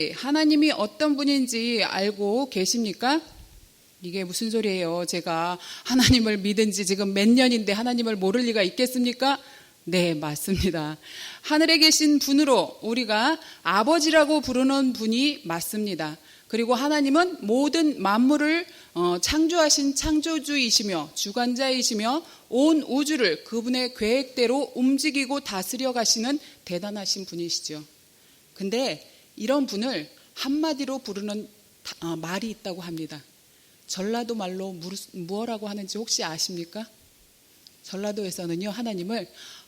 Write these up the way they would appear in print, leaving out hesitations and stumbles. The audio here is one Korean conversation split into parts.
하나님이 어떤 분인지 알고 계십니까? 이게 무슨 소리예요? 제가 하나님을 믿은 지 지금 몇 년인데 하나님을 모를 리가 있겠습니까? 네, 맞습니다. 하늘에 계신 분으로 우리가 아버지라고 부르는 분이 맞습니다. 그리고 하나님은 모든 만물을 창조하신 창조주이시며 주관자이시며 온 우주를 그분의 계획대로 움직이고 다스려 가시는 대단하신 분이시죠. 근데 이런 분을 한마디로 부르는 말이 있다고 합니다. 전라도 말로 무엇라고 하는지 혹시 아십니까? 전라도에서는요,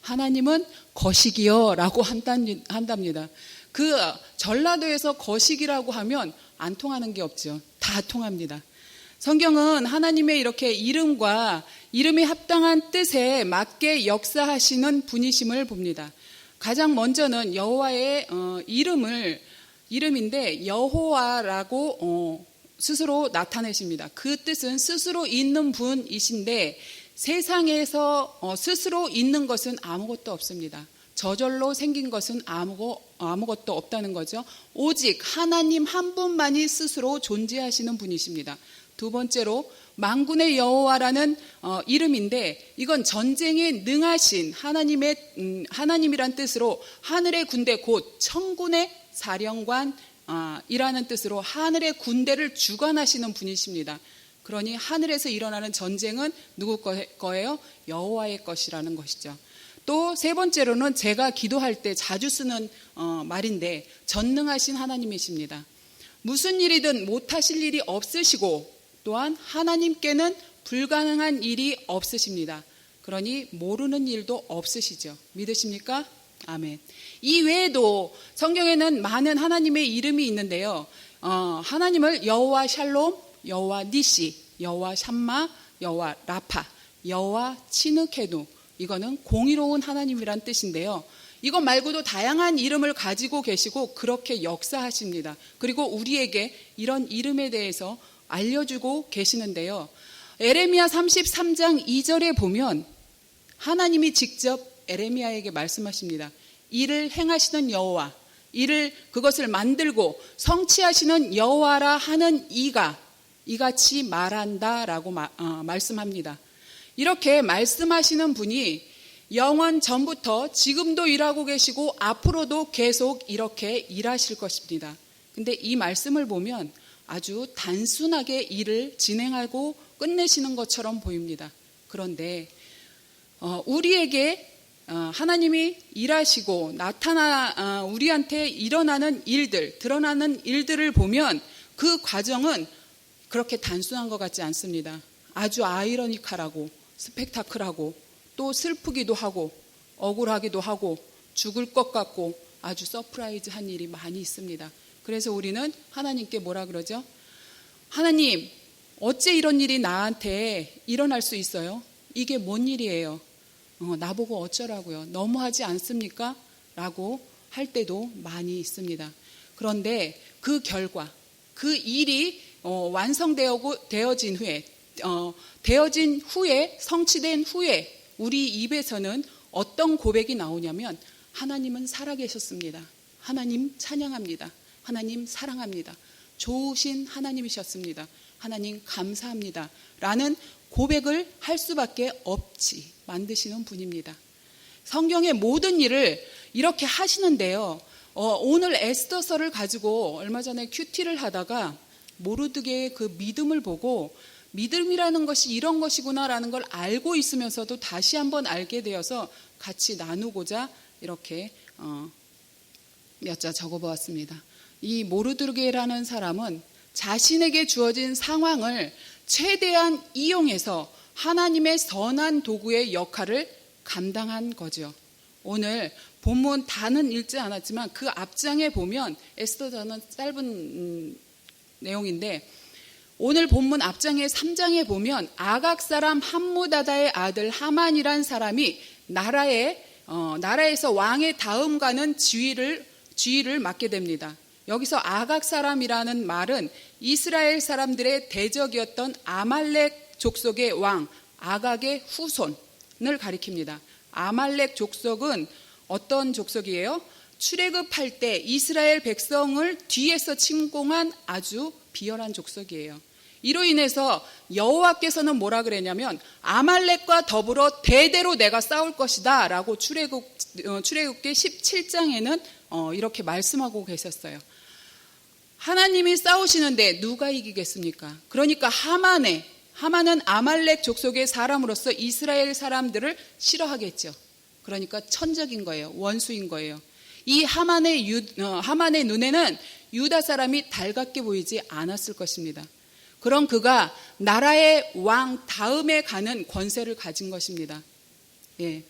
하나님은 거식이요 라고 한답니다. 그 전라도에서 거식이라고 하면 안 통하는 게 없죠. 다 통합니다. 성경은 하나님의 이렇게 이름과 이름이 합당한 뜻에 맞게 역사하시는 분이심을 봅니다. 가장 먼저는 여호와의 이름인데 여호와라고 스스로 나타내십니다. 그 뜻은 스스로 있는 분이신데 세상에서 스스로 있는 것은 아무것도 없습니다. 저절로 생긴 것은 아무것도 없다는 거죠. 오직 하나님 한 분만이 스스로 존재하시는 분이십니다. 두 번째로 만군의 여호와라는 이름인데 이건 전쟁에 능하신 하나님이란 뜻으로 하늘의 군대 곧 천군의 사령관 이라는 뜻으로 하늘의 군대를 주관하시는 분이십니다. 그러니 하늘에서 일어나는 전쟁은 누구 거예요? 여호와의 것이라는 것이죠. 또 세 번째로는 제가 기도할 때 자주 쓰는 말인데 전능하신 하나님이십니다. 무슨 일이든 못하실 일이 없으시고 또한 하나님께는 불가능한 일이 없으십니다. 그러니 모르는 일도 없으시죠. 믿으십니까? 아멘. 이 외에도 성경에는 많은 하나님의 이름이 있는데요. 하나님을 여호와 샬롬, 여호와 니시, 여호와 샴마, 여호와 라파, 여호와 치느케누, 이거는 공의로운 하나님이란 뜻인데요. 이것 말고도 다양한 이름을 가지고 계시고 그렇게 역사하십니다. 그리고 우리에게 이런 이름에 대해서 알려주고 계시는데요. 에레미야 33장 2절에 보면 하나님이 직접 에레미야에게 말씀하십니다. 이를 행하시는 여호와, 그것을 만들고 성취하시는 여호와라 하는 이가 이같이 말한다라고 말씀합니다. 이렇게 말씀하시는 분이 영원 전부터 지금도 일하고 계시고 앞으로도 계속 이렇게 일하실 것입니다. 근데 이 말씀을 보면 아주 단순하게 일을 진행하고 끝내시는 것처럼 보입니다. 그런데 우리에게 하나님이 일하시고 우리한테 일어나는 일들, 드러나는 일들을 보면 그 과정은 그렇게 단순한 것 같지 않습니다. 아주 아이러니컬하고 스펙타클하고 또 슬프기도 하고 억울하기도 하고 죽을 것 같고 아주 서프라이즈한 일이 많이 있습니다. 그래서 우리는 하나님께 뭐라 그러죠? 하나님, 어째 이런 일이 나한테 일어날 수 있어요? 이게 뭔 일이에요? 나보고 어쩌라고요? 너무하지 않습니까? 라고 할 때도 많이 있습니다. 그런데 그 결과, 그 일이 되어진 후에, 성취된 후에 우리 입에서는 어떤 고백이 나오냐면 하나님은 살아계셨습니다. 하나님 찬양합니다. 하나님 사랑합니다. 좋으신 하나님이셨습니다. 하나님 감사합니다. 라는 고백을 할 수밖에 없지 만드시는 분입니다. 성경의 모든 일을 이렇게 하시는데요. 오늘 에스더서를 가지고 얼마 전에 큐티를 하다가 모르드게의 그 믿음을 보고 믿음이라는 것이 이런 것이구나라는 걸 알고 있으면서도 다시 한번 알게 되어서 같이 나누고자 이렇게 몇 자 적어보았습니다. 이 모르드게라는 사람은 자신에게 주어진 상황을 최대한 이용해서 하나님의 선한 도구의 역할을 감당한 거죠. 오늘 본문 다는 읽지 않았지만 그 앞장에 보면 에스더서는 짧은 내용인데 오늘 본문 앞장의 3장에 보면 아각 사람 함무다다의 아들 하만이란 사람이 나라에서 왕의 다음가는 지위를 맡게 됩니다. 여기서 아각 사람이라는 말은 이스라엘 사람들의 대적이었던 아말렉 족속의 왕 아각의 후손을 가리킵니다. 아말렉 족속은 어떤 족속이에요? 출애굽할 때 이스라엘 백성을 뒤에서 침공한 아주 비열한 족속이에요. 이로 인해서 여호와께서는 뭐라 그랬냐면 아말렉과 더불어 대대로 내가 싸울 것이다 라고 출애굽기 17장에는 이렇게 말씀하고 계셨어요. 하나님이 싸우시는데 누가 이기겠습니까? 그러니까 하만은 아말렉 족속의 사람으로서 이스라엘 사람들을 싫어하겠죠. 그러니까 천적인 거예요. 원수인 거예요. 이 하만의 눈에는 유다 사람이 달갑게 보이지 않았을 것입니다. 그럼 그가 나라의 왕 다음에 가는 권세를 가진 것입니다. 예.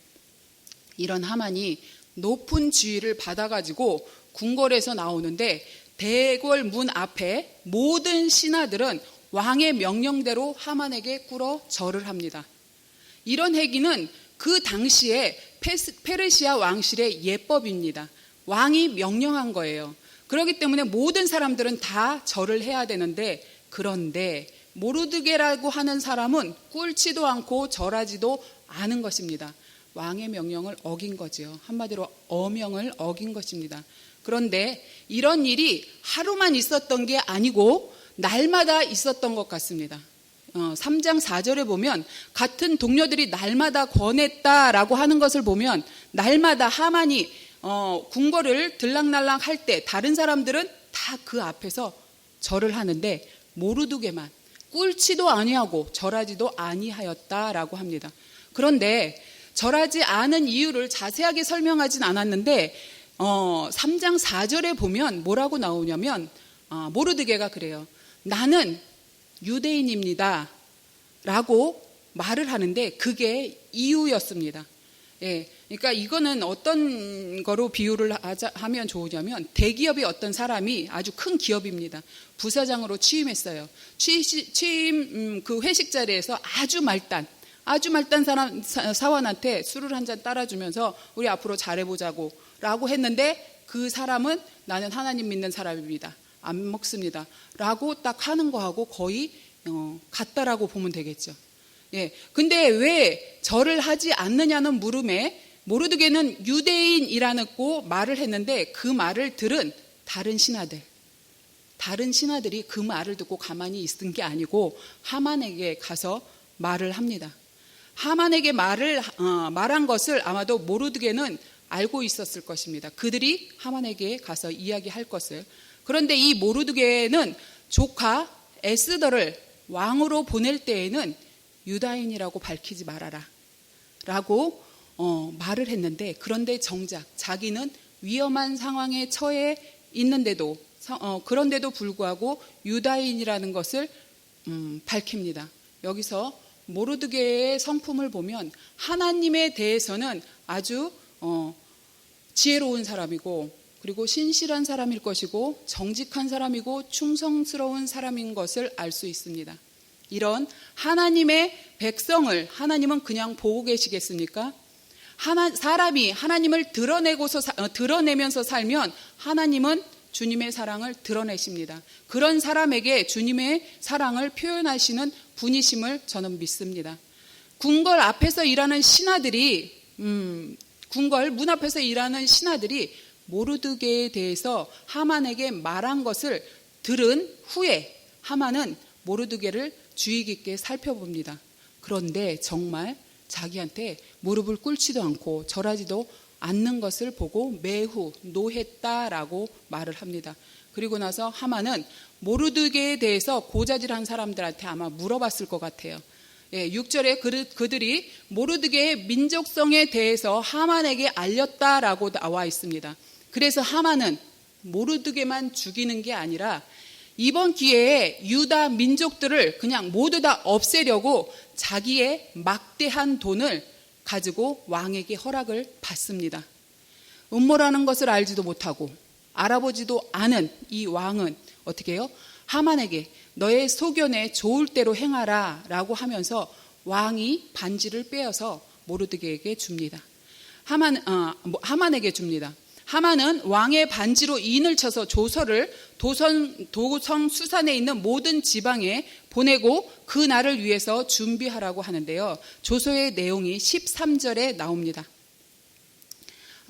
이런 하만이 높은 지위를 받아가지고 궁궐에서 나오는데 대궐 문 앞에 모든 신하들은 왕의 명령대로 하만에게 꿇어 절을 합니다. 이런 행위는 그 당시에 페르시아 왕실의 예법입니다. 왕이 명령한 거예요. 그렇기 때문에 모든 사람들은 다 절을 해야 되는데, 그런데 모르드게라고 하는 사람은 꿇지도 않고 절하지도 않은 것입니다. 왕의 명령을 어긴 거죠. 한마디로 어명을 어긴 것입니다. 그런데 이런 일이 하루만 있었던 게 아니고 날마다 있었던 것 같습니다. 3장 4절에 보면 같은 동료들이 날마다 권했다라고 하는 것을 보면 날마다 하만이 궁궐을 들락날락 할 때 다른 사람들은 다 그 앞에서 절을 하는데 모르드게만 꿇지도 아니하고 절하지도 아니하였다라고 합니다. 그런데 절하지 않은 이유를 자세하게 설명하진 않았는데 3장 4절에 보면 뭐라고 나오냐면 모르드게가 그래요. 나는 유대인입니다 라고 말을 하는데 그게 이유였습니다. 예, 그러니까 이거는 어떤 거로 비유를 하면 좋으냐면 대기업의 어떤 사람이 아주 큰 기업입니다. 부사장으로 취임했어요. 취임 그 회식 자리에서 아주 말단 사원한테 술을 한 잔 따라주면서 우리 앞으로 잘해보자고 라고 했는데 그 사람은 나는 하나님 믿는 사람입니다. 안 먹습니다. 라고 딱 하는 거하고 거의 같다라고 보면 되겠죠. 예. 근데 왜 절을 하지 않느냐는 물음에 모르드게는 유대인이라고 말을 했는데 그 말을 들은 다른 신하들이 그 말을 듣고 가만히 있은 게 아니고 하만에게 가서 말을 합니다. 하만에게 말한 것을 아마도 모르드게는 알고 있었을 것입니다. 그들이 하만에게 가서 이야기할 것을. 그런데 이 모르드게는 조카 에스더를 왕으로 보낼 때에는 유다인이라고 밝히지 말아라 라고 말을 했는데, 그런데 정작 자기는 위험한 상황에 처해 있는데도 그런데도 불구하고 유다인이라는 것을 밝힙니다. 여기서 모르드게의 성품을 보면 하나님에 대해서는 아주 지혜로운 사람이고 그리고 신실한 사람일 것이고 정직한 사람이고 충성스러운 사람인 것을 알 수 있습니다. 이런 하나님의 백성을 하나님은 그냥 보고 계시겠습니까? 사람이 하나님을 드러내면서 살면 하나님은 주님의 사랑을 드러내십니다. 그런 사람에게 주님의 사랑을 표현하시는 분이심을 저는 믿습니다. 궁궐 앞에서 일하는 신하들이 궁궐 문 앞에서 일하는 신하들이 모르드게에 대해서 하만에게 말한 것을 들은 후에 하만은 모르드게를 주의 깊게 살펴봅니다. 그런데 정말 자기한테 무릎을 꿇지도 않고 절하지도 않는 것을 보고 매우 노했다라고 말을 합니다. 그리고 나서 하만은 모르드게에 대해서 고자질한 사람들한테 아마 물어봤을 것 같아요. 6절에 그들이 모르드게의 민족성에 대해서 하만에게 알렸다라고 나와 있습니다. 그래서 하만은 모르드게만 죽이는 게 아니라 이번 기회에 유다 민족들을 그냥 모두 다 없애려고 자기의 막대한 돈을 가지고 왕에게 허락을 받습니다. 음모라는 것을 알지도 못하고 알아보지도 않은 이 왕은 어떻게 해요? 하만에게 너의 소견에 좋을 대로 행하라 라고 하면서 왕이 반지를 빼어서 모르드게에게 줍니다. 하만에게 줍니다. 하만은 왕의 반지로 인을 쳐서 조서를 도성 수산에 있는 모든 지방에 보내고 그 날을 위해서 준비하라고 하는데요. 조서의 내용이 13절에 나옵니다.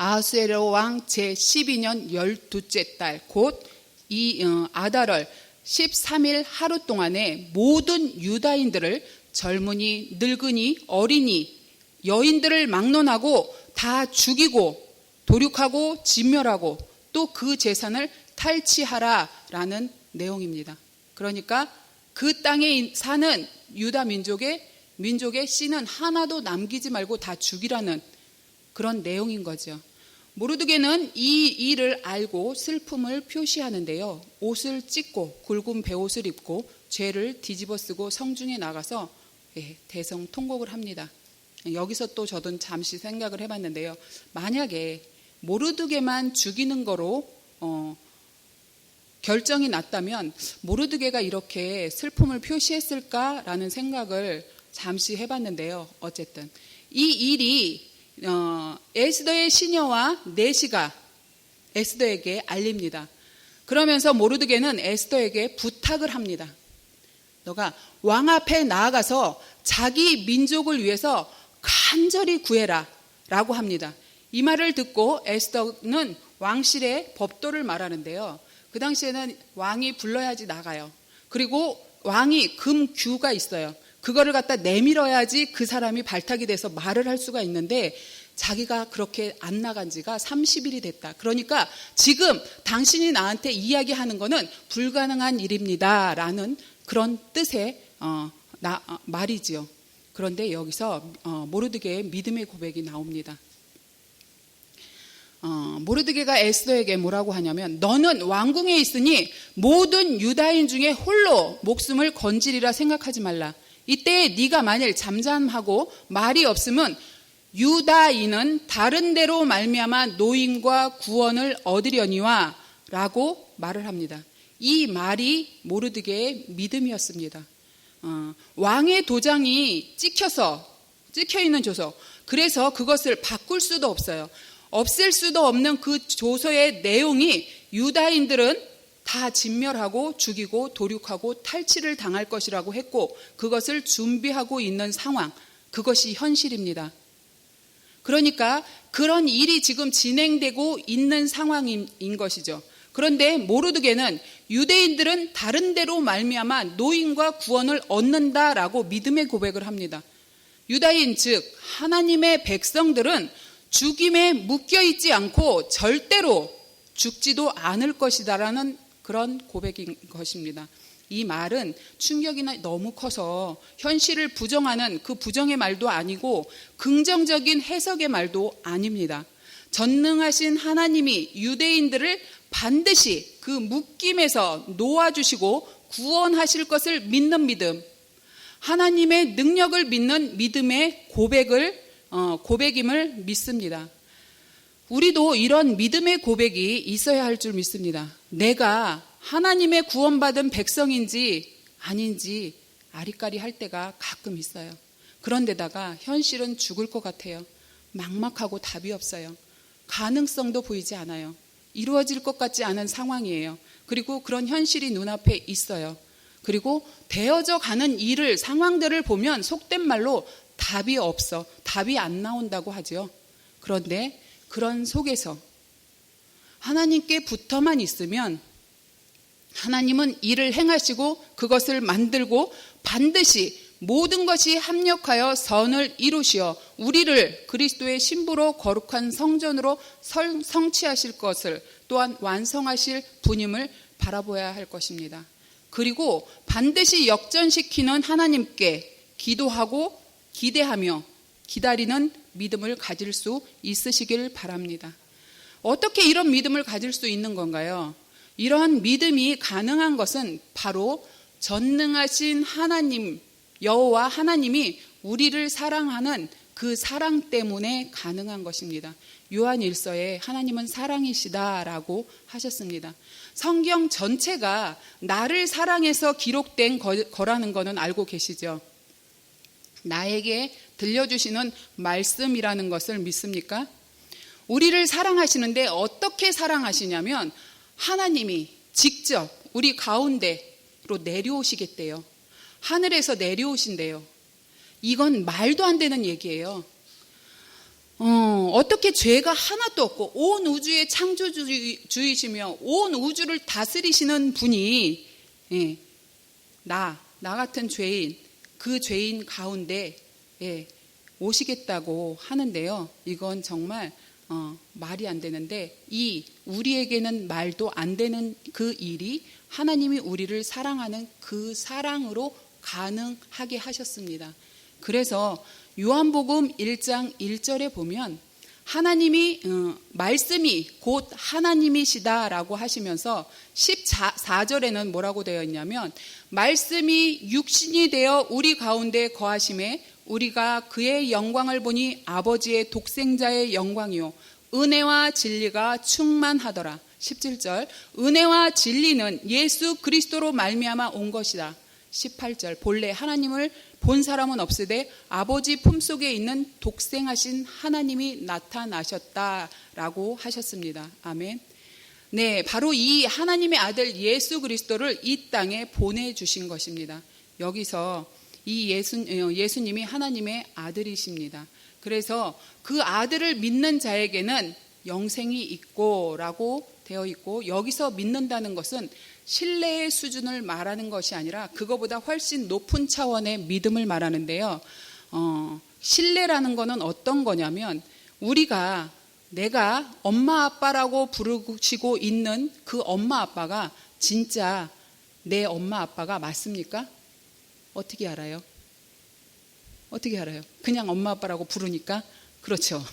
아하수에로 왕 제12년 12째 달 곧 이 아달월 13일 하루 동안에 모든 유다인들을 젊은이, 늙은이, 어린이, 여인들을 막론하고 다 죽이고 도륙하고 진멸하고 또 그 재산을 탈취하라라는 내용입니다. 그러니까 그 땅에 사는 유다 민족의 씨는 하나도 남기지 말고 다 죽이라는 그런 내용인 거죠. 모르드게는 이 일을 알고 슬픔을 표시하는데요. 옷을 찢고 굵은 베옷을 입고 죄를 뒤집어쓰고 성중에 나가서 대성통곡을 합니다. 여기서 또 저도 잠시 생각을 해봤는데요. 만약에 모르드게만 죽이는 거로 결정이 났다면 모르드게가 이렇게 슬픔을 표시했을까라는 생각을 잠시 해봤는데요. 어쨌든 이 일이 에스더의 시녀와 내시가 에스더에게 알립니다. 그러면서 모르드게는 에스더에게 부탁을 합니다. 너가 왕 앞에 나아가서 자기 민족을 위해서 간절히 구해라 라고 합니다. 이 말을 듣고 에스더는 왕실의 법도를 말하는데요. 그 당시에는 왕이 불러야지 나가요. 그리고 왕이 금규가 있어요. 그거를 갖다 내밀어야지 그 사람이 발탁이 돼서 말을 할 수가 있는데 자기가 그렇게 안 나간 지가 30일이 됐다. 그러니까 지금 당신이 나한테 이야기하는 거는 불가능한 일입니다. 라는 그런 뜻의 말이지요. 그런데 여기서 모르드게의 믿음의 고백이 나옵니다. 모르드게가 에스더에게 뭐라고 하냐면 너는 왕궁에 있으니 모든 유다인 중에 홀로 목숨을 건지리라 생각하지 말라. 이때 네가 만일 잠잠하고 말이 없으면 유다인은 다른 데로 말미암아 노임과 구원을 얻으려니와 라고 말을 합니다. 이 말이 모르드게의 믿음이었습니다. 왕의 도장이 찍혀있는 조서, 그래서 그것을 바꿀 수도 없어요. 없앨 수도 없는 그 조서의 내용이 유다인들은 다 진멸하고 죽이고 도륙하고 탈취를 당할 것이라고 했고 그것을 준비하고 있는 상황, 그것이 현실입니다. 그러니까 그런 일이 지금 진행되고 있는 상황인 것이죠. 그런데 모르드게는 유대인들은 다른 데로 말미암아 노임과 구원을 얻는다라고 믿음의 고백을 합니다. 유다인 즉 하나님의 백성들은 죽임에 묶여있지 않고 절대로 죽지도 않을 것이다라는 그런 고백인 것입니다. 이 말은 충격이 너무 커서 현실을 부정하는 그 부정의 말도 아니고 긍정적인 해석의 말도 아닙니다. 전능하신 하나님이 유대인들을 반드시 그 묶임에서 놓아주시고 구원하실 것을 믿는 믿음, 하나님의 능력을 믿는 믿음의 고백임을 믿습니다. 우리도 이런 믿음의 고백이 있어야 할 줄 믿습니다. 내가 하나님의 구원받은 백성인지 아닌지 아리까리 할 때가 가끔 있어요. 그런데다가 현실은 죽을 것 같아요. 막막하고 답이 없어요. 가능성도 보이지 않아요. 이루어질 것 같지 않은 상황이에요. 그리고 그런 현실이 눈앞에 있어요. 그리고 되어져 가는 일을, 상황들을 보면 속된 말로 답이 없어, 답이 안 나온다고 하죠. 그런데 그런 속에서 하나님께 붙어만 있으면 하나님은 일을 행하시고 그것을 만들고 반드시 모든 것이 합력하여 선을 이루시어 우리를 그리스도의 신부로 거룩한 성전으로 성취하실 것을 또한 완성하실 분임을 바라보아야 할 것입니다. 그리고 반드시 역전시키는 하나님께 기도하고 기대하며 기다리는 믿음을 가질 수 있으시길 바랍니다. 어떻게 이런 믿음을 가질 수 있는 건가요? 이런 믿음이 가능한 것은 바로 전능하신 하나님, 여호와 하나님이 우리를 사랑하는 그 사랑 때문에 가능한 것입니다. 요한 1서에 하나님은 사랑이시다라고 하셨습니다. 성경 전체가 나를 사랑해서 기록된 거라는 것은 알고 계시죠? 나에게 들려주시는 말씀이라는 것을 믿습니까? 우리를 사랑하시는데 어떻게 사랑하시냐면 하나님이 직접 우리 가운데로 내려오시겠대요. 하늘에서 내려오신대요. 이건 말도 안 되는 얘기예요. 어떻게 죄가 하나도 없고 온 우주의 창조주이시며 온 우주를 다스리시는 분이 나 같은 죄인, 그 죄인 가운데 오시겠다고 하는데요. 이건 정말 말이 안 되는데 우리에게는 말도 안 되는 그 일이 하나님이 우리를 사랑하는 그 사랑으로 가능하게 하셨습니다. 그래서 요한복음 1장 1절에 보면 하나님이 말씀이 곧 하나님이시다라고 하시면서 14절에는 뭐라고 되어 있냐면 말씀이 육신이 되어 우리 가운데 거하심에 우리가 그의 영광을 보니 아버지의 독생자의 영광이요 은혜와 진리가 충만하더라. 17절 은혜와 진리는 예수 그리스도로 말미암아 온 것이다. 18절 본래 하나님을 본 사람은 없으되 아버지 품속에 있는 독생하신 하나님이 나타나셨다라고 하셨습니다. 아멘. 네, 바로 이 하나님의 아들 예수 그리스도를 이 땅에 보내주신 것입니다. 여기서 이 예수님이 하나님의 아들이십니다. 그래서 그 아들을 믿는 자에게는 영생이 있고라고 되어 있고, 여기서 믿는다는 것은 신뢰의 수준을 말하는 것이 아니라 그거보다 훨씬 높은 차원의 믿음을 말하는데요. 신뢰라는 거는 어떤 거냐면 내가 엄마 아빠라고 부르시고 있는 그 엄마 아빠가 진짜 내 엄마 아빠가 맞습니까? 어떻게 알아요? 어떻게 알아요? 그냥 엄마 아빠라고 부르니까? 그렇죠.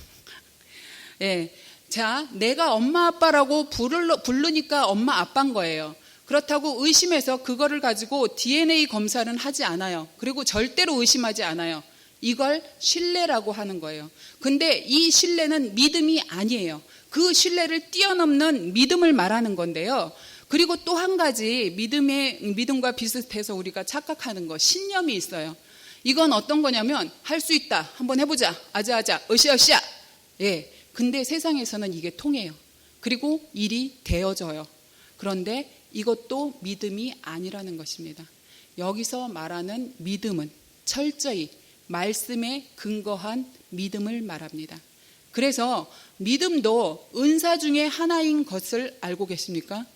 예. 자, 내가 엄마 아빠라고 부르니까 엄마 아빠인 거예요. 그렇다고 의심해서 그거를 가지고 DNA 검사는 하지 않아요. 그리고 절대로 의심하지 않아요. 이걸 신뢰라고 하는 거예요. 근데 이 신뢰는 믿음이 아니에요. 그 신뢰를 뛰어넘는 믿음을 말하는 건데요. 그리고 또 한 가지 믿음과 비슷해서 우리가 착각하는 거, 신념이 있어요. 이건 어떤 거냐면 할 수 있다. 한번 해보자. 아자아자. 으쌰으쌰. 예. 근데 세상에서는 이게 통해요. 그리고 일이 되어져요. 그런데 이것도 믿음이 아니라는 것입니다. 여기서 말하는 믿음은 철저히 말씀에 근거한 믿음을 말합니다. 그래서 믿음도 은사 중에 하나인 것을 알고 계십니까?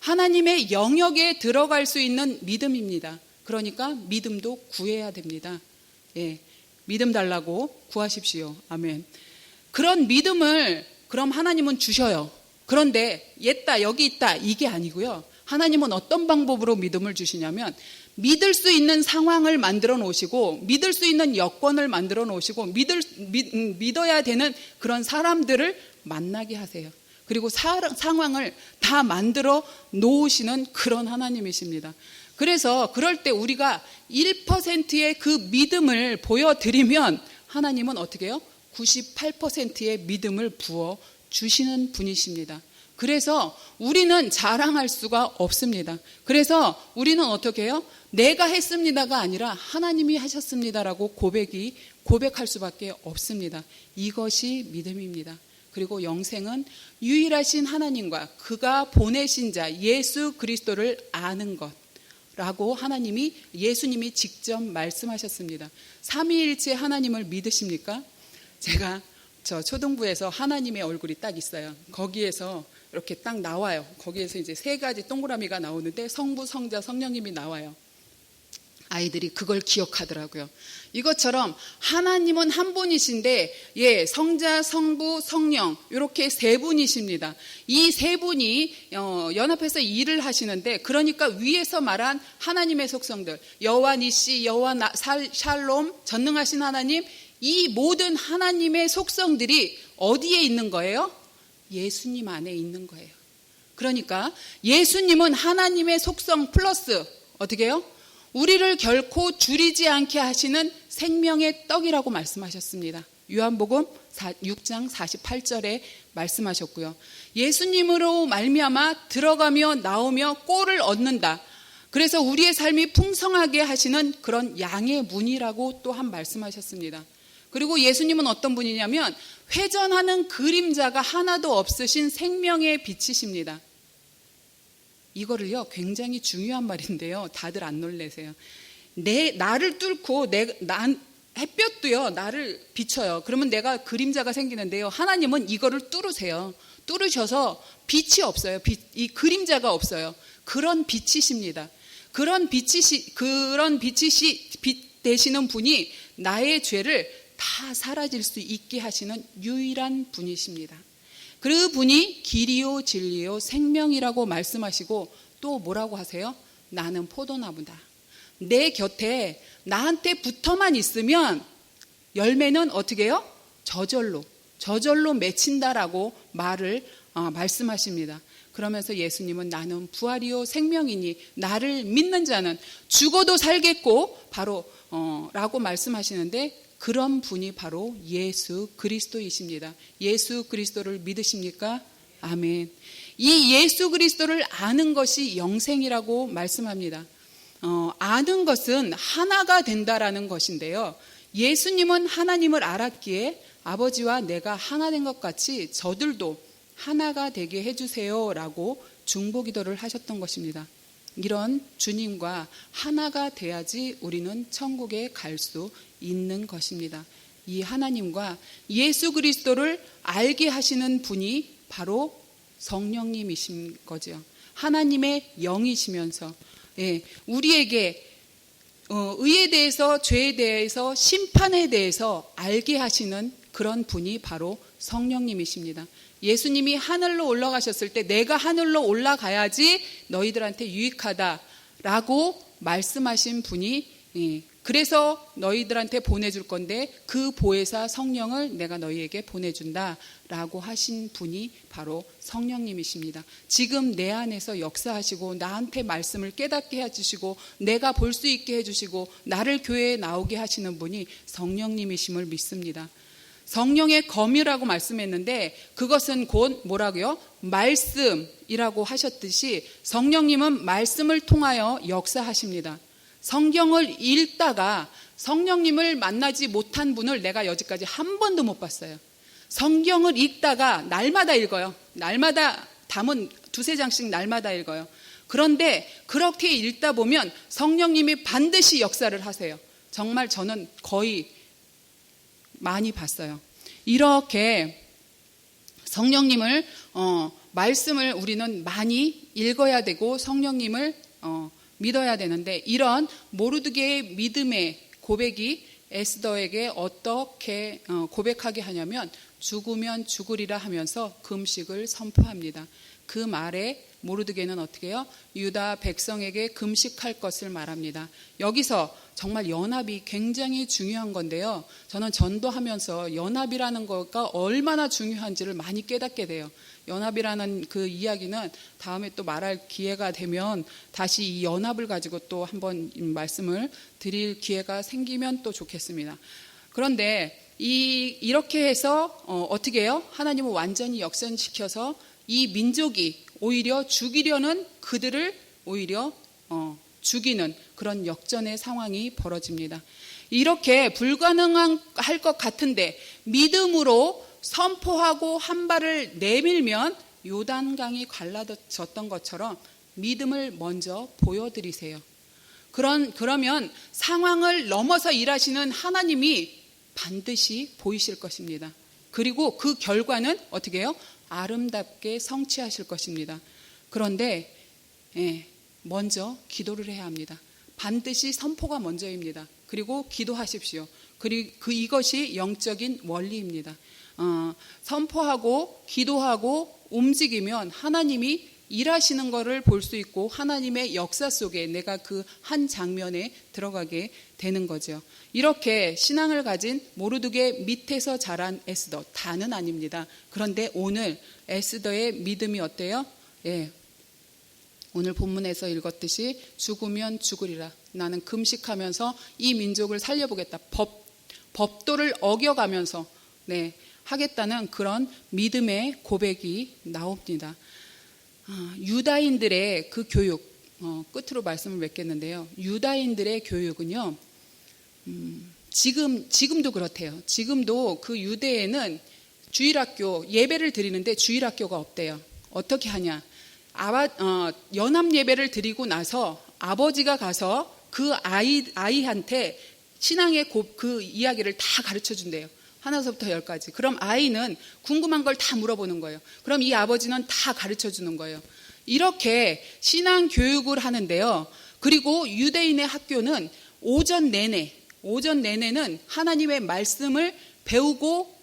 하나님의 영역에 들어갈 수 있는 믿음입니다. 그러니까 믿음도 구해야 됩니다. 예, 믿음 달라고 구하십시오. 아멘. 그런 믿음을 그럼 하나님은 주셔요. 그런데 여기 있다 이게 아니고요. 하나님은 어떤 방법으로 믿음을 주시냐면 믿을 수 있는 상황을 만들어 놓으시고 믿을 수 있는 여건을 만들어 놓으시고 믿어야 되는 그런 사람들을 만나게 하세요. 그리고 상황을 다 만들어 놓으시는 그런 하나님이십니다. 그래서 그럴 때 우리가 1%의 그 믿음을 보여드리면 하나님은 어떻게 해요? 98%의 믿음을 부어 주시는 분이십니다. 그래서 우리는 자랑할 수가 없습니다. 그래서 우리는 어떻게 해요? 내가 했습니다가 아니라 하나님이 하셨습니다라고 고백할 수밖에 없습니다. 이것이 믿음입니다. 그리고 영생은 유일하신 하나님과 그가 보내신 자 예수 그리스도를 아는 것라고 예수님이 직접 말씀하셨습니다. 삼위일체 하나님을 믿으십니까? 제가 초등부에서 하나님의 얼굴이 딱 있어요. 거기에서 이렇게 딱 나와요. 거기에서 이제 3가지 동그라미가 나오는데 성부, 성자, 성령님이 나와요. 아이들이 그걸 기억하더라고요. 이것처럼 하나님은 한 분이신데 성자, 성부, 성령 이렇게 3분이십니다. 이 3분이 연합해서 일을 하시는데, 그러니까 위에서 말한 하나님의 속성들, 여호와 니시, 여호와 샬롬, 전능하신 하나님, 이 모든 하나님의 속성들이 어디에 있는 거예요? 예수님 안에 있는 거예요. 그러니까 예수님은 하나님의 속성 플러스 어떻게 해요? 우리를 결코 줄이지 않게 하시는 생명의 떡이라고 말씀하셨습니다. 요한복음 6장 48절에 말씀하셨고요. 예수님으로 말미암아 들어가며 나오며 꼴을 얻는다. 그래서 우리의 삶이 풍성하게 하시는 그런 양의 문이라고 또한 말씀하셨습니다. 그리고 예수님은 어떤 분이냐면 회전하는 그림자가 하나도 없으신 생명의 빛이십니다. 이거를요, 굉장히 중요한 말인데요. 다들 안 놀래세요. 나를 뚫고 햇볕도요 나를 비춰요. 그러면 내가 그림자가 생기는데요, 하나님은 이거를 뚫으세요. 뚫으셔서 빛이 없어요. 이 그림자가 없어요. 그런 빛이십니다. 그런 빛 되시는 분이 나의 죄를 다 사라질 수 있게 하시는 유일한 분이십니다. 그 분이 길이요 진리요 생명이라고 말씀하시고 또 뭐라고 하세요? 나는 포도나무다. 내 곁에 나한테 붙어만 있으면 열매는 어떻게 해요? 저절로 맺힌다라고 말씀하십니다. 그러면서 예수님은 나는 부활이요 생명이니 나를 믿는 자는 죽어도 살겠고 바로 라고 말씀하시는데, 그런 분이 바로 예수 그리스도이십니다. 예수 그리스도를 믿으십니까? 아멘. 이 예수 그리스도를 아는 것이 영생이라고 말씀합니다. 아는 것은 하나가 된다라는 것인데요, 예수님은 하나님을 알았기에 아버지와 내가 하나 된 것 같이 저들도 하나가 되게 해주세요 라고 중보기도를 하셨던 것입니다. 이런 주님과 하나가 돼야지 우리는 천국에 갈 수 있는 것입니다. 이 하나님과 예수 그리스도를 알게 하시는 분이 바로 성령님이신 거죠. 하나님의 영이시면서 우리에게 의에 대해서, 죄에 대해서, 심판에 대해서 알게 하시는 그런 분이 바로 성령님이십니다. 예수님이 하늘로 올라가셨을 때 내가 하늘로 올라가야지 너희들한테 유익하다라고 말씀하신 분이, 그래서 너희들한테 보내줄 건데 그 보혜사 성령을 내가 너희에게 보내준다라고 하신 분이 바로 성령님이십니다. 지금 내 안에서 역사하시고 나한테 말씀을 깨닫게 해주시고 내가 볼 수 있게 해주시고 나를 교회에 나오게 하시는 분이 성령님이심을 믿습니다. 성령의 검이라고 말씀했는데 그것은 곧 뭐라고요? 말씀이라고 하셨듯이 성령님은 말씀을 통하여 역사하십니다. 성경을 읽다가 성령님을 만나지 못한 분을 내가 여지까지 한 번도 못 봤어요. 성경을 읽다가 날마다 읽어요. 날마다 담은 2-3장씩 날마다 읽어요. 그런데 그렇게 읽다 보면 성령님이 반드시 역사를 하세요. 정말 저는 거의 많이 봤어요. 이렇게 성령님을 말씀을 우리는 많이 읽어야 되고 성령님을 믿어야 되는데, 이런 모르드게의 믿음의 고백이 에스더에게 어떻게 고백하게 하냐면 죽으면 죽으리라 하면서 금식을 선포합니다. 그 말에 모르드게는 어떻게 해요? 유다 백성에게 금식할 것을 말합니다. 여기서 정말 연합이 굉장히 중요한 건데요, 저는 전도하면서 연합이라는 것가 얼마나 중요한지를 많이 깨닫게 돼요. 연합이라는 그 이야기는 다음에 또 말할 기회가 되면 다시 이 연합을 가지고 또 한번 말씀을 드릴 기회가 생기면 또 좋겠습니다. 그런데 이렇게 해서 어떻게 해요? 하나님은 완전히 역전시켜서 이 민족이 오히려 죽이려는 그들을 오히려 죽이는 그런 역전의 상황이 벌어집니다. 이렇게 불가능할 것 같은데 믿음으로 선포하고 한 발을 내밀면 요단강이 갈라졌던 것처럼 믿음을 먼저 보여드리세요. 그러면 상황을 넘어서 일하시는 하나님이 반드시 보이실 것입니다. 그리고 그 결과는 어떻게 해요? 아름답게 성취하실 것입니다. 그런데 먼저 기도를 해야 합니다. 반드시 선포가 먼저입니다. 그리고 기도하십시오. 그리고 이것이 영적인 원리입니다. 선포하고 기도하고 움직이면 하나님이 일하시는 것을 볼 수 있고 하나님의 역사 속에 내가 그 한 장면에 들어가게 되는 거죠. 이렇게 신앙을 가진 모르드게 밑에서 자란 에스더, 다는 아닙니다. 그런데 오늘 에스더의 믿음이 어때요? 오늘 본문에서 읽었듯이 죽으면 죽으리라. 나는 금식하면서 이 민족을 살려보겠다. 법도를 어겨가면서 하겠다는 그런 믿음의 고백이 나옵니다. 유다인들의 그 교육, 끝으로 말씀을 맺겠는데요. 유다인들의 교육은요, 지금도 그렇대요. 지금도 그 유대에는 주일학교, 예배를 드리는데 주일학교가 없대요. 어떻게 하냐? 연합 예배를 드리고 나서 아버지가 가서 그 아이한테 신앙의 그 이야기를 다 가르쳐 준대요. 하나서부터 10까지. 그럼 아이는 궁금한 걸 다 물어보는 거예요. 그럼 이 아버지는 다 가르쳐 주는 거예요. 이렇게 신앙 교육을 하는데요. 그리고 유대인의 학교는 오전 내내는 하나님의 말씀을 배우고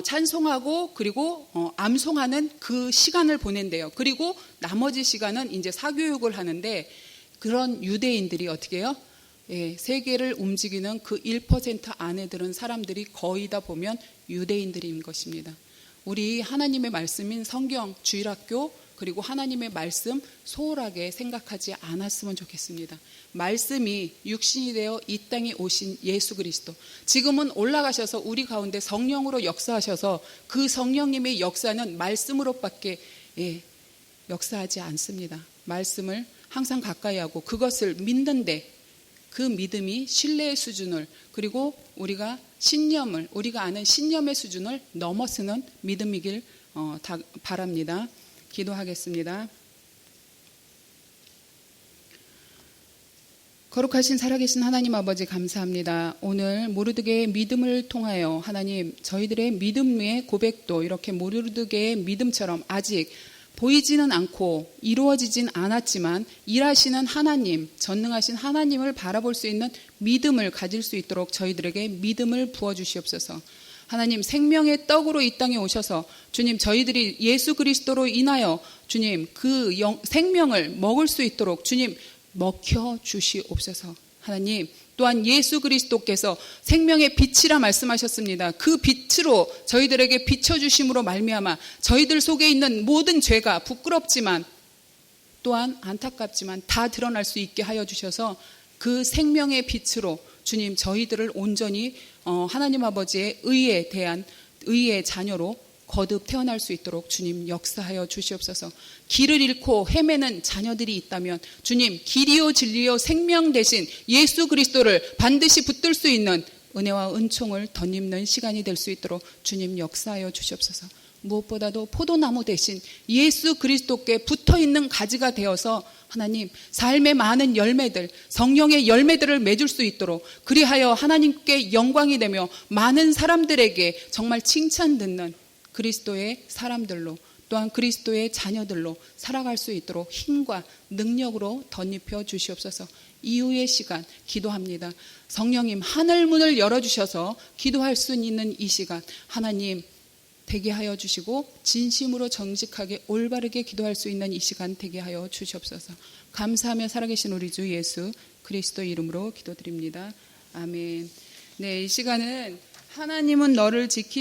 찬송하고 그리고 암송하는 그 시간을 보낸대요. 그리고 나머지 시간은 이제 사교육을 하는데, 그런 유대인들이 어떻게 해요? 세계를 움직이는 그 1% 안에 들은 사람들이 거의 다 보면 유대인들인 것입니다. 우리 하나님의 말씀인 성경, 주일학교, 그리고 하나님의 말씀 소홀하게 생각하지 않았으면 좋겠습니다. 말씀이 육신이 되어 이 땅에 오신 예수 그리스도, 지금은 올라가셔서 우리 가운데 성령으로 역사하셔서 그 성령님의 역사는 말씀으로밖에 역사하지 않습니다. 말씀을 항상 가까이 하고 그것을 믿는데, 그 믿음이 신뢰의 수준을, 그리고 우리가 아는 신념의 수준을 넘어서는 믿음이길 바랍니다. 기도하겠습니다. 거룩하신 살아계신 하나님 아버지, 감사합니다. 오늘 모르드게의 믿음을 통하여 하나님, 저희들의 믿음의 고백도 이렇게 모르드게의 믿음처럼 아직 보이지는 않고 이루어지진 않았지만 일하시는 하나님, 전능하신 하나님을 바라볼 수 있는 믿음을 가질 수 있도록 저희들에게 믿음을 부어주시옵소서. 하나님, 생명의 떡으로 이 땅에 오셔서 주님, 저희들이 예수 그리스도로 인하여 주님 그 생명을 먹을 수 있도록 주님 먹혀 주시옵소서. 하나님, 또한 예수 그리스도께서 생명의 빛이라 말씀하셨습니다. 그 빛으로 저희들에게 비춰주심으로 말미암아 저희들 속에 있는 모든 죄가 부끄럽지만 또한 안타깝지만 다 드러날 수 있게 하여 주셔서 그 생명의 빛으로 주님, 저희들을 온전히 하나님 아버지의 의에 대한 의의 자녀로 거듭 태어날 수 있도록 주님 역사하여 주시옵소서. 길을 잃고 헤매는 자녀들이 있다면 주님, 길이요 진리요 생명 되신 예수 그리스도를 반드시 붙들 수 있는 은혜와 은총을 덧입는 시간이 될 수 있도록 주님 역사하여 주시옵소서. 무엇보다도 포도나무 대신 예수 그리스도께 붙어있는 가지가 되어서 하나님, 삶의 많은 열매들, 성령의 열매들을 맺을 수 있도록, 그리하여 하나님께 영광이 되며 많은 사람들에게 정말 칭찬 듣는 그리스도의 사람들로, 또한 그리스도의 자녀들로 살아갈 수 있도록 힘과 능력으로 덧입혀 주시옵소서. 이후의 시간 기도합니다. 성령님, 하늘 문을 열어주셔서 기도할 수 있는 이 시간 하나님 되게 하여 주시고, 진심으로 정직하게 올바르게 기도할 수 있는 이 시간 되게 하여 주시옵소서. 감사하며 살아계신 우리 주 예수 그리스도 이름으로 기도드립니다. 아멘. 네, 이 시간은 하나님은 너를 지키